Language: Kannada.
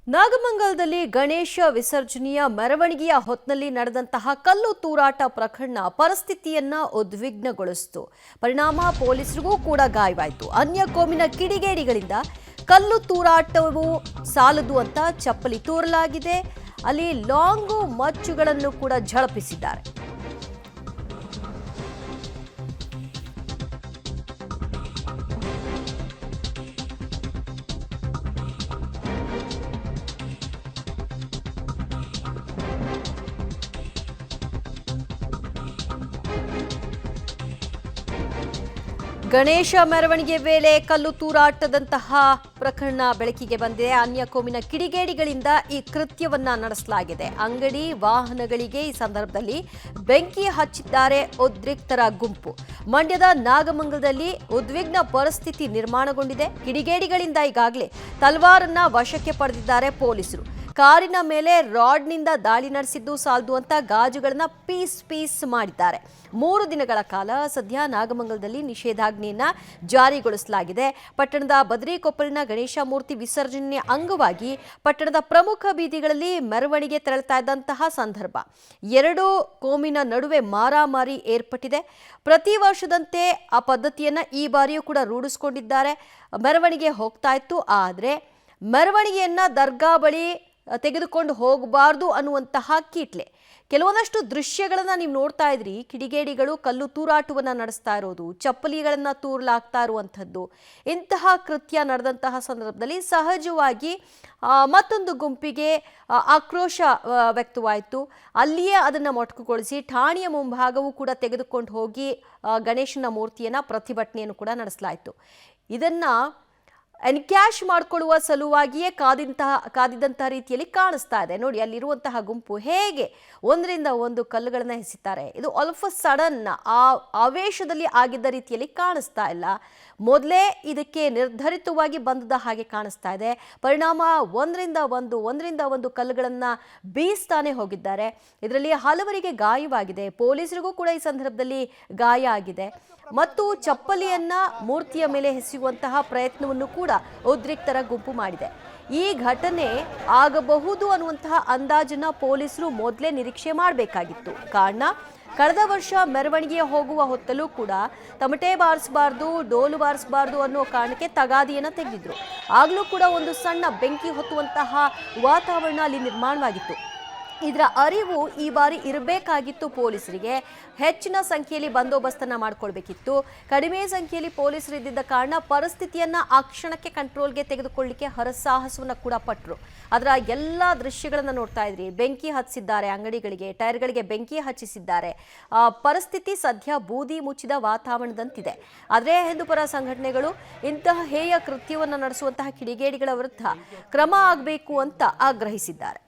ನಾಗಮಂಗಲದಲ್ಲಿ ಗಣೇಶ ವಿಸರ್ಜನೆಯ ಮೆರವಣಿಗೆಯ ಹೊತ್ತಿನಲ್ಲಿ ನಡೆದಂತಹ ಕಲ್ಲು ತೂರಾಟ ಪ್ರಕರಣ ಪರಿಸ್ಥಿತಿಯನ್ನ ಉದ್ವಿಗ್ನಗೊಳಿಸಿತು. ಪರಿಣಾಮ ಪೊಲೀಸರಿಗೂ ಕೂಡ ಗಾಯವಾಯಿತು. ಅನ್ಯ ಕೋಮಿನ ಕಿಡಿಗೇಡಿಗಳಿಂದ ಕಲ್ಲು ತೂರಾಟವು ಸಾಲದು ಅಂತ ಚಪ್ಪಲಿ ತೂರಲಾಗಿದೆ. ಅಲ್ಲಿ ಲಾಂಗು ಮಚ್ಚುಗಳನ್ನು ಕೂಡ ಝಳಪಿಸಿದ್ದಾರೆ. ಗಣೇಶ ಮೆರವಣಿಗೆ ವೇಳೆ ಕಲ್ಲು ತೂರಾಟದಂತಹ ಪ್ರಕರಣ ಬೆಳಕಿಗೆ ಬಂದಿದೆ. ಅನ್ಯ ಕೋಮಿನ ಕಿಡಿಗೇಡಿಗಳಿಂದ ಈ ಕೃತ್ಯವನ್ನ ನಡೆಸಲಾಗಿದೆ. ಅಂಗಡಿ ವಾಹನಗಳಿಗೆ ಈ ಸಂದರ್ಭದಲ್ಲಿ ಬೆಂಕಿ ಹಚ್ಚಿದ್ದಾರೆ ಉದ್ರಿಕ್ತರ ಗುಂಪು. ಮಂಡ್ಯದ ನಾಗಮಂಗಲದಲ್ಲಿ ಉದ್ವಿಗ್ನ ಪರಿಸ್ಥಿತಿ ನಿರ್ಮಾಣಗೊಂಡಿದೆ. ಕಿಡಿಗೇಡಿಗಳಿಂದ ಈಗಾಗಲೇ ತಲ್ವಾರನ್ನ ವಶಕ್ಕೆ ಪಡೆದಿದ್ದಾರೆ ಪೊಲೀಸರು. ಕಾರಿನ ಮೇಲೆ ರಾಡ್ನಿಂದ ದಾಳಿ ನಡೆಸಿದ್ದು ಸಾಲದು ಅಂತ ಗಾಜುಗಳನ್ನ ಪೀಸ್ ಮಾಡಿದ್ದಾರೆ. 3 ದಿನಗಳ ಕಾಲ ಸದ್ಯ ನಾಗಮಂಗಲದಲ್ಲಿ ನಿಷೇಧಾಜ್ಞೆಯನ್ನ ಜಾರಿಗೊಳಿಸಲಾಗಿದೆ. ಪಟ್ಟಣದ ಬದ್ರಿಕೊಪ್ಪಲಿನ ಗಣೇಶ ಮೂರ್ತಿ ವಿಸರ್ಜನೆ ಅಂಗವಾಗಿ ಪಟ್ಟಣದ ಪ್ರಮುಖ ಬೀದಿಗಳಲ್ಲಿ ಮೆರವಣಿಗೆ ತೆರಳುತ್ತಾ ಇದ್ದಂತಹ ಸಂದರ್ಭ 2 ಕೋಮಿನ ನಡುವೆ ಮಾರಾಮಾರಿ ಏರ್ಪಟ್ಟಿದೆ. ಪ್ರತಿ ವರ್ಷದಂತೆ ಆ ಪದ್ಧತಿಯನ್ನ ಈ ಬಾರಿಯೂ ಕೂಡ ರೂಢಿಸಿಕೊಂಡಿದ್ದಾರೆ. ಮೆರವಣಿಗೆ ಹೋಗ್ತಾ ಇತ್ತು. ಆದರೆ ಮೆರವಣಿಗೆಯನ್ನ ದರ್ಗಾ ಬಳಿ ತೆಗೆದುಕೊಂಡು ಹೋಗಬಾರ್ದು ಅನ್ನುವಂತಹ ಕೀಟ್ಲೆ. ಕೆಲವೊಂದಷ್ಟು ದೃಶ್ಯಗಳನ್ನ ನೀವು ನೋಡ್ತಾ ಇದ್ರಿ. ಕಿಡಿಗೇಡಿಗಳು ಕಲ್ಲು ತೂರಾಟವನ್ನ ನಡೆಸ್ತಾ ಇರೋದು, ಚಪ್ಪಲಿಗಳನ್ನ ತೂರಲಾಗ್ತಾ ಇರುವಂಥದ್ದು, ಇಂತಹ ಕೃತ್ಯ ನಡೆದಂತಹ ಸಂದರ್ಭದಲ್ಲಿ ಸಹಜವಾಗಿ ಮತ್ತೊಂದು ಗುಂಪಿಗೆ ಆಕ್ರೋಶ ವ್ಯಕ್ತವಾಯಿತು. ಅಲ್ಲಿಯೇ ಅದನ್ನು ಮೊಟಕುಗೊಳಿಸಿ ಠಾಣೆಯ ಮುಂಭಾಗವೂ ಕೂಡ ತೆಗೆದುಕೊಂಡು ಹೋಗಿ ಗಣೇಶನ ಮೂರ್ತಿಯನ್ನ ಪ್ರತಿಭಟನೆಯನ್ನು ಕೂಡ ನಡೆಸಲಾಯಿತು. ಇದನ್ನ ಎನ್ಕ್ಯಾಶ್ ಮಾಡಿಕೊಳ್ಳುವ ಸಲುವಾಗಿಯೇ ಕಾದಿದ್ದಂತಹ ರೀತಿಯಲ್ಲಿ ಕಾಣಿಸ್ತಾ ಇದೆ. ನೋಡಿ, ಅಲ್ಲಿರುವಂತಹ ಗುಂಪು ಹೇಗೆ ಒಂದರಿಂದ ಒಂದು ಕಲ್ಲುಗಳನ್ನ ಎಸೆಯುತ್ತಾರೆ. ಇದು ಆಲ್ ಆಫ್ ಅ ಸಡನ್ ಆವೇಶದಲ್ಲಿ ಆಗಿದ್ದ ರೀತಿಯಲ್ಲಿ ಕಾಣಿಸ್ತಾ ಇಲ್ಲ. ಮೊದಲೇ ಇದಕ್ಕೆ ನಿರ್ಧರಿತವಾಗಿ ಬಂದದ ಹಾಗೆ ಕಾಣಿಸ್ತಾ ಇದೆ. ಪರಿಣಾಮ ಒಂದರಿಂದ ಒಂದು ಕಲ್ಲುಗಳನ್ನ ಬೀಸ್ತಾನೆ ಹೋಗಿದ್ದಾರೆ. ಇದರಲ್ಲಿ ಹಲವರಿಗೆ ಗಾಯವಾಗಿದೆ. ಪೊಲೀಸರಿಗೂ ಕೂಡ ಈ ಸಂದರ್ಭದಲ್ಲಿ ಗಾಯ ಆಗಿದೆ. ಮತ್ತು ಚಪ್ಪಲಿಯನ್ನ ಮೂರ್ತಿಯ ಮೇಲೆ ಎಸೆಯುವಂತಹ ಪ್ರಯತ್ನವನ್ನು ಕೂಡ ಉದ್ರಿಕ್ತರ ಗುಂಪು ಮಾಡಿದೆ. ಈ ಘಟನೆ ಆಗಬಹುದು ಅನ್ನುವಂತಹ ಅಂದಾಜನ್ನ ಪೊಲೀಸರು ಮೊದಲೇ ನಿರೀಕ್ಷೆ ಮಾಡಬೇಕಾಗಿತ್ತು. ಕಾರಣ, ಕಳೆದ ವರ್ಷ ಮೆರವಣಿಗೆ ಹೋಗುವ ಹೊತ್ತಲ್ಲೂ ಕೂಡ ತಮಟೆ ಬಾರಿಸಬಾರ್ದು, ಡೋಲು ಬಾರಿಸಬಾರ್ದು ಅನ್ನೋ ಕಾರಣಕ್ಕೆ ತಗಾದಿಯನ್ನ ತೆಗೆದಿದ್ರು. ಆಗ್ಲೂ ಕೂಡ ಒಂದು ಸಣ್ಣ ಬೆಂಕಿ ಹೊತ್ತುವಂತಹ ವಾತಾವರಣ ಅಲ್ಲಿ ನಿರ್ಮಾಣವಾಗಿತ್ತು. ಇದರ ಅರಿವು ಈ ಬಾರಿ ಇರಬೇಕಾಗಿತ್ತು ಪೊಲೀಸರಿಗೆ. ಹೆಚ್ಚಿನ ಸಂಖ್ಯೆಯಲ್ಲಿ ಬಂದೋಬಸ್ತನ್ನ ಮಾಡ್ಕೊಳ್ಬೇಕಿತ್ತು. ಕಡಿಮೆ ಸಂಖ್ಯೆಯಲ್ಲಿ ಪೊಲೀಸರು ಇದ್ದಿದ್ದ ಕಾರಣ ಪರಿಸ್ಥಿತಿಯನ್ನ ಆ ಕ್ಷಣಕ್ಕೆ ಕಂಟ್ರೋಲ್ಗೆ ತೆಗೆದುಕೊಳ್ಳಲಿಕ್ಕೆ ಹರಸಾಹಸವನ್ನ ಕೂಡ ಪಟ್ಟರು. ಅದರ ಎಲ್ಲ ದೃಶ್ಯಗಳನ್ನ ನೋಡ್ತಾ ಇದ್ರಿ. ಬೆಂಕಿ ಹಚ್ಚಿಸಿದ್ದಾರೆ, ಅಂಗಡಿಗಳಿಗೆ, ಟೈರ್ಗಳಿಗೆ ಬೆಂಕಿ ಹಚ್ಚಿಸಿದ್ದಾರೆ. ಪರಿಸ್ಥಿತಿ ಸದ್ಯ ಬೂದಿ ಮುಚ್ಚಿದ ವಾತಾವರಣದಂತಿದೆ. ಆದರೆ ಹಿಂದೂಪರ ಸಂಘಟನೆಗಳು ಇಂತಹ ಹೇಯ ಕೃತ್ಯವನ್ನು ನಡೆಸುವಂತಹ ಕಿಡಿಗೇಡಿಗಳ ವಿರುದ್ಧ ಕ್ರಮ ಆಗಬೇಕು ಅಂತ ಆಗ್ರಹಿಸಿದ್ದಾರೆ.